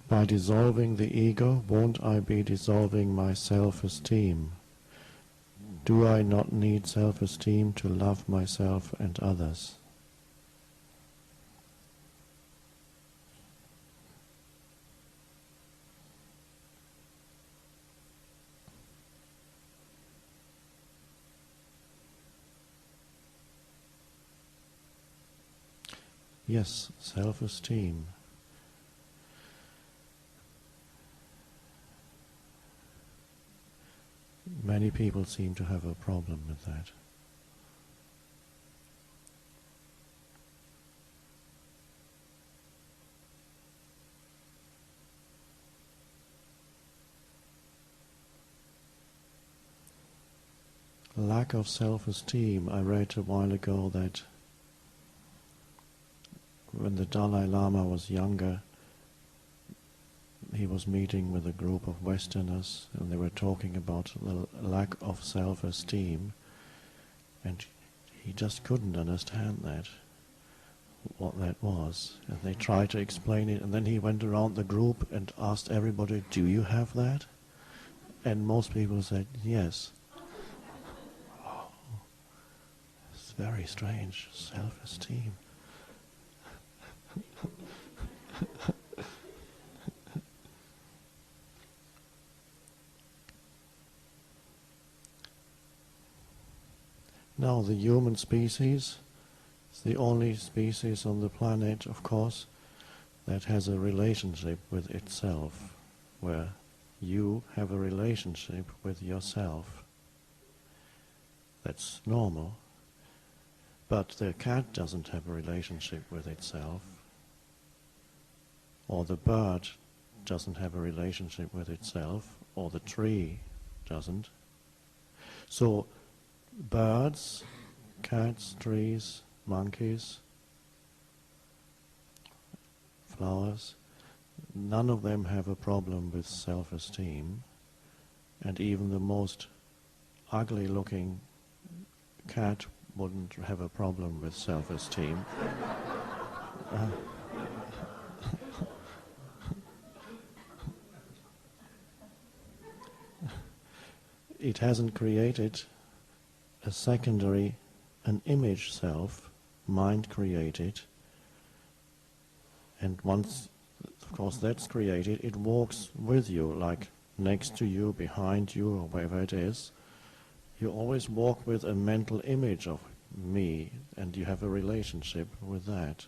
By dissolving the ego, won't I be dissolving my self-esteem? Do I not need self-esteem to love myself and others? Yes, self-esteem. Many people seem to have a problem with that. Lack of self-esteem. I read a while ago that when the Dalai Lama was younger, he was meeting with a group of Westerners and they were talking about the lack of self-esteem, and he just couldn't understand that, what that was. And they tried to explain it, and then he went around the group and asked everybody, do you have that? And most people said, yes. Oh, it's very strange, self-esteem. Now, the human species is the only species on the planet, of course, that has a relationship with itself, where you have a relationship with yourself. That's normal. But the cat doesn't have a relationship with itself, or the bird doesn't have a relationship with itself, or the tree doesn't. So, birds, cats, trees, monkeys, flowers, none of them have a problem with self-esteem, and even the most ugly-looking cat wouldn't have a problem with self-esteem. It hasn't created a secondary, an image self, mind created, and once, of course, that's created, it walks with you, like next to you, behind you, or wherever it is. You always walk with a mental image of me, and you have a relationship with that.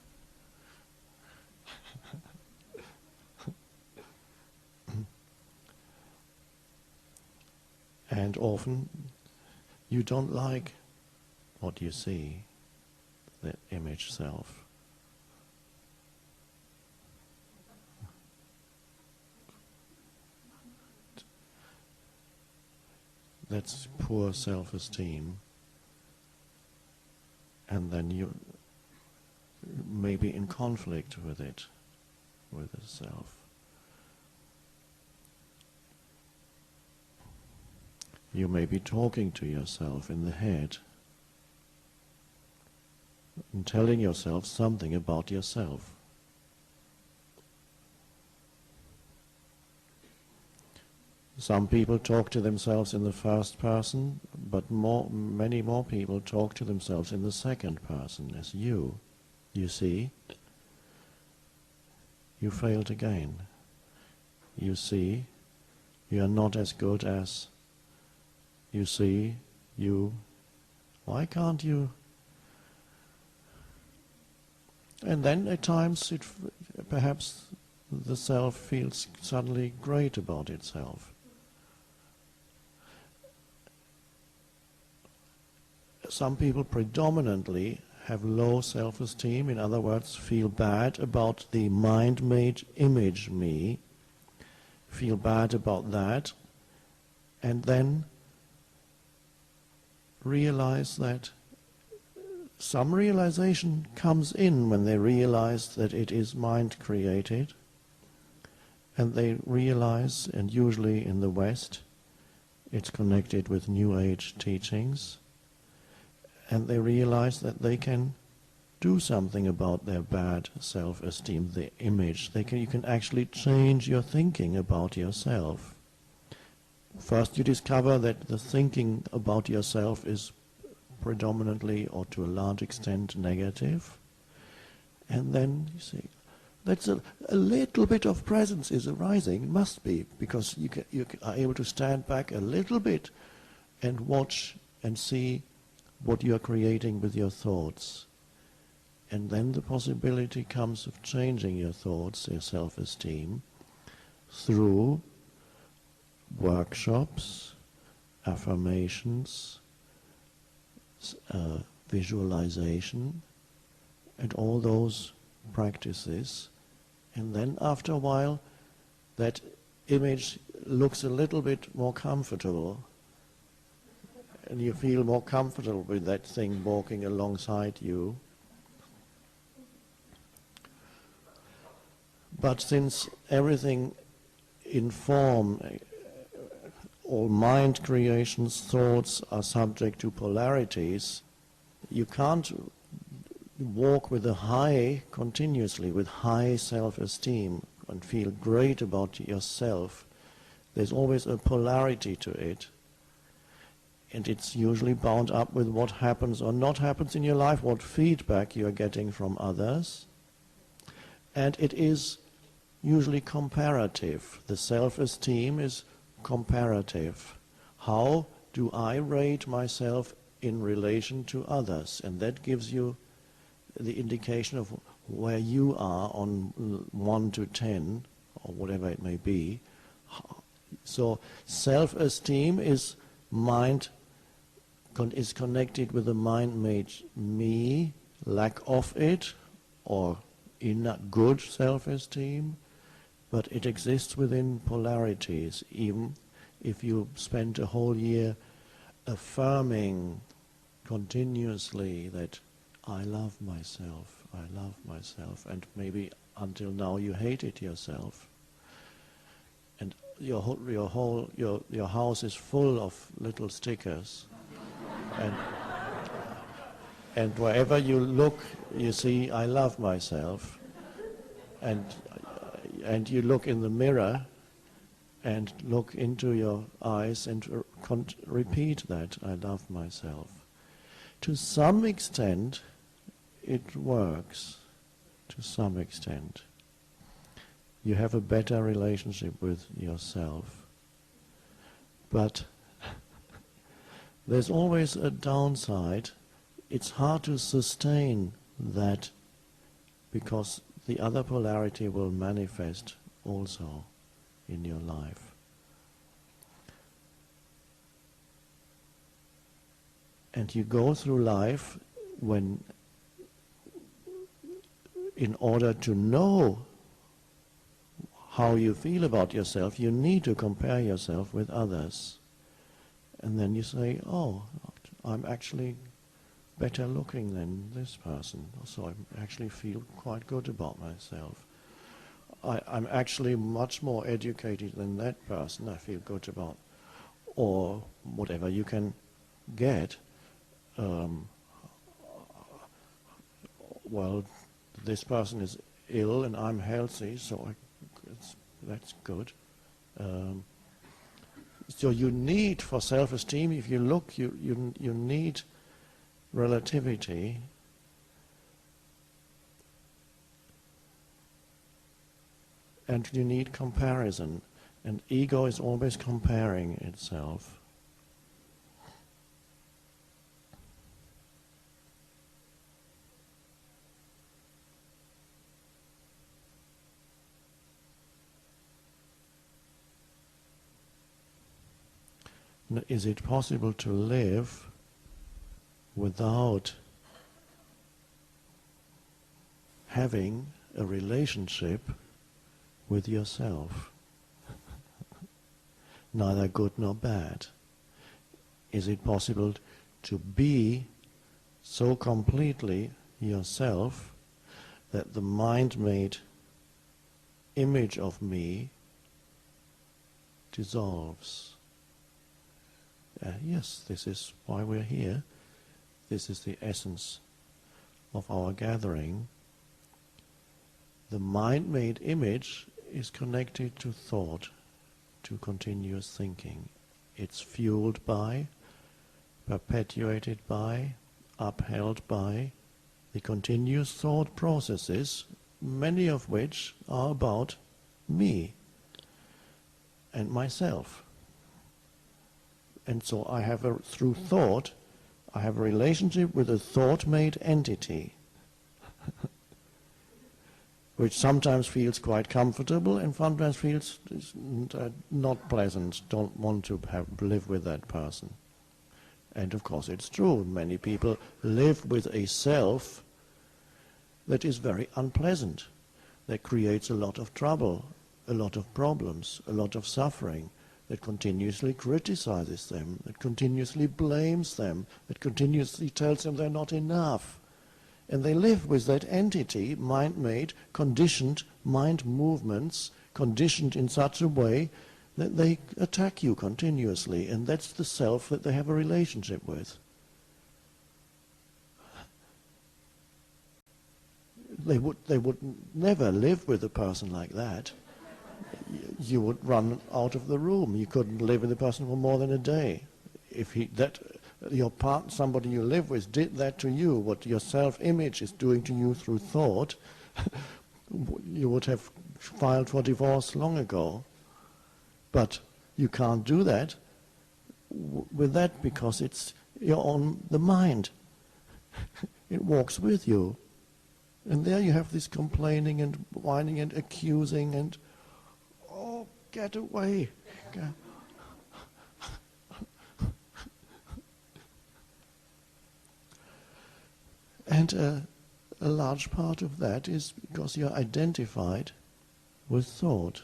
And often you don't like what you see, the image self. That's poor self-esteem. And then you may be in conflict with it, with the self. You may be talking to yourself in the head and telling yourself something about yourself. Some people talk to themselves in the first person, but many more people talk to themselves in the second person, as you. You see, you failed again. You see, you are not as good as. You see, you. Why can't you? And then at times, perhaps the self feels suddenly great about itself. Some people predominantly have low self-esteem, in other words, feel bad about the mind-made image me, feel bad about that, and then realize that some realization comes in when they realize that it is mind-created, and they realize, and usually in the West, it's connected with New Age teachings, and they realize that they can do something about their bad self-esteem, the image. You can actually change your thinking about yourself. First you discover that the thinking about yourself is predominantly or to a large extent negative, and then you see that's a little bit of presence is arising. It must be, because you are able to stand back a little bit and watch and see what you are creating with your thoughts. And then the possibility comes of changing your thoughts, your self-esteem, through workshops, affirmations, visualization, and all those practices. And then after a while, that image looks a little bit more comfortable, and you feel more comfortable with that thing walking alongside you. But since everything in form, all mind creations, thoughts are subject to polarities, you can't walk with a high, continuously, with high self-esteem and feel great about yourself. There's always a polarity to it. And it's usually bound up with what happens or not happens in your life, what feedback you are getting from others. And it is usually comparative. The self-esteem is comparative. How do I rate myself in relation to others? And that gives you the indication of where you are on 1 to 10, or whatever it may be. So self-esteem is is connected with the mind-made me, lack of it, or good self-esteem, but it exists within polarities. Even if you spend a whole year affirming continuously that I love myself, and maybe until now you hated yourself, and your house is full of little stickers, and wherever you look, you see I love myself, and you look in the mirror and look into your eyes and repeat that I love myself. To some extent, it works. To some extent, you have a better relationship with yourself. But there's always a downside. It's hard to sustain that, because the other polarity will manifest also in your life. And you go through life when, in order to know how you feel about yourself, you need to compare yourself with others. And then you say, oh, I'm actually better looking than this person, so I actually feel quite good about myself. I'm actually much more educated than that person, I feel good about. Or whatever you can get. Well, this person is ill and I'm healthy, so that's good. So you need, for self-esteem, if you look, you need relativity. And you need comparison. And ego is always comparing itself. Is it possible to live without having a relationship with yourself? Neither good nor bad. Is it possible to be so completely yourself that the mind-made image of me dissolves? Yes, this is why we're here. This is the essence of our gathering, the mind-made image is connected to thought, to continuous thinking. It's fueled by, perpetuated by, upheld by the continuous thought processes, many of which are about me and myself. And so I have through thought, I have a relationship with a thought-made entity, which sometimes feels quite comfortable and sometimes feels not pleasant, don't want to live with that person. And of course it's true, many people live with a self that is very unpleasant, that creates a lot of trouble, a lot of problems, a lot of suffering, that continuously criticizes them, that continuously blames them, that continuously tells them they're not enough. And they live with that entity, mind-made, conditioned mind movements, conditioned in such a way that they attack you continuously, and that's the self that they have a relationship with. They would never live with a person like that. You would run out of the room. You couldn't live with a person for more than a day. If somebody you live with did that to you, what your self-image is doing to you through thought, you would have filed for divorce long ago. But you can't do that with that because you're on the mind. It walks with you. And there you have this complaining and whining and accusing and, oh, get away. And a large part of that is because you're identified with thought.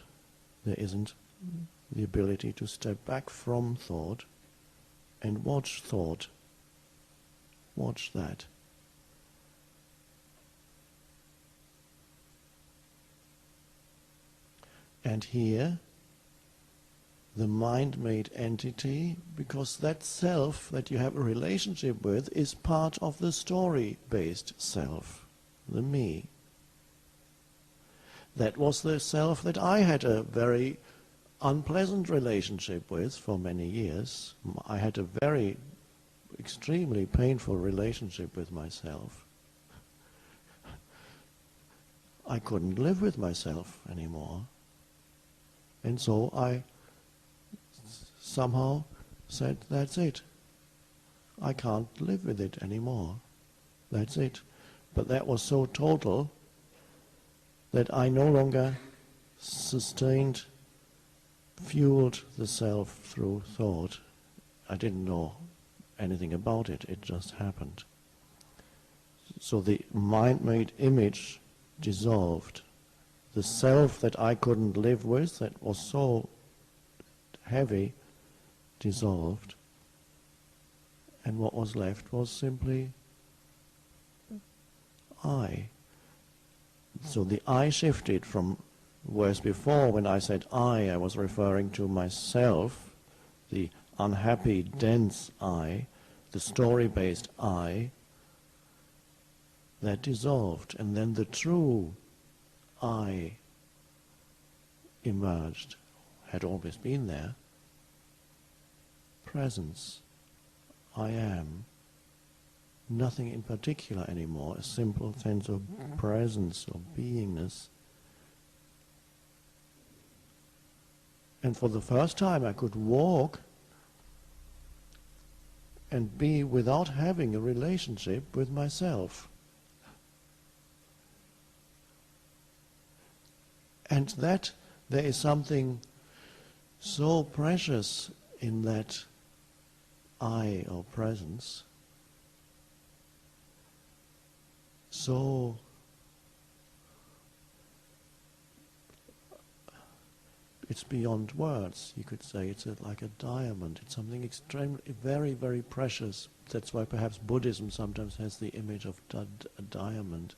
There isn't the ability to step back from thought and watch thought. Watch that. And here, the mind-made entity, because that self that you have a relationship with is part of the story-based self, the me. That was the self that I had a very unpleasant relationship with for many years. I had a very extremely painful relationship with myself. I couldn't live with myself anymore. And so I somehow said, that's it. I can't live with it anymore. That's it. But that was so total that I no longer fueled the self through thought. I didn't know anything about it. It just happened. So the mind-made image dissolved. The self that I couldn't live with, that was so heavy, dissolved. And what was left was simply I. So the I shifted from, whereas before when I said I was referring to myself, the unhappy, dense I, the story-based I, that dissolved. And then the true I emerged, had always been there. Presence. I am. Nothing in particular anymore, a simple sense of presence, of beingness. And for the first time I could walk and be without having a relationship with myself. And that there is something so precious in that I, or presence, so it's beyond words, you could say. It's like a diamond. It's something extremely, very, very precious. That's why perhaps Buddhism sometimes has the image of a diamond.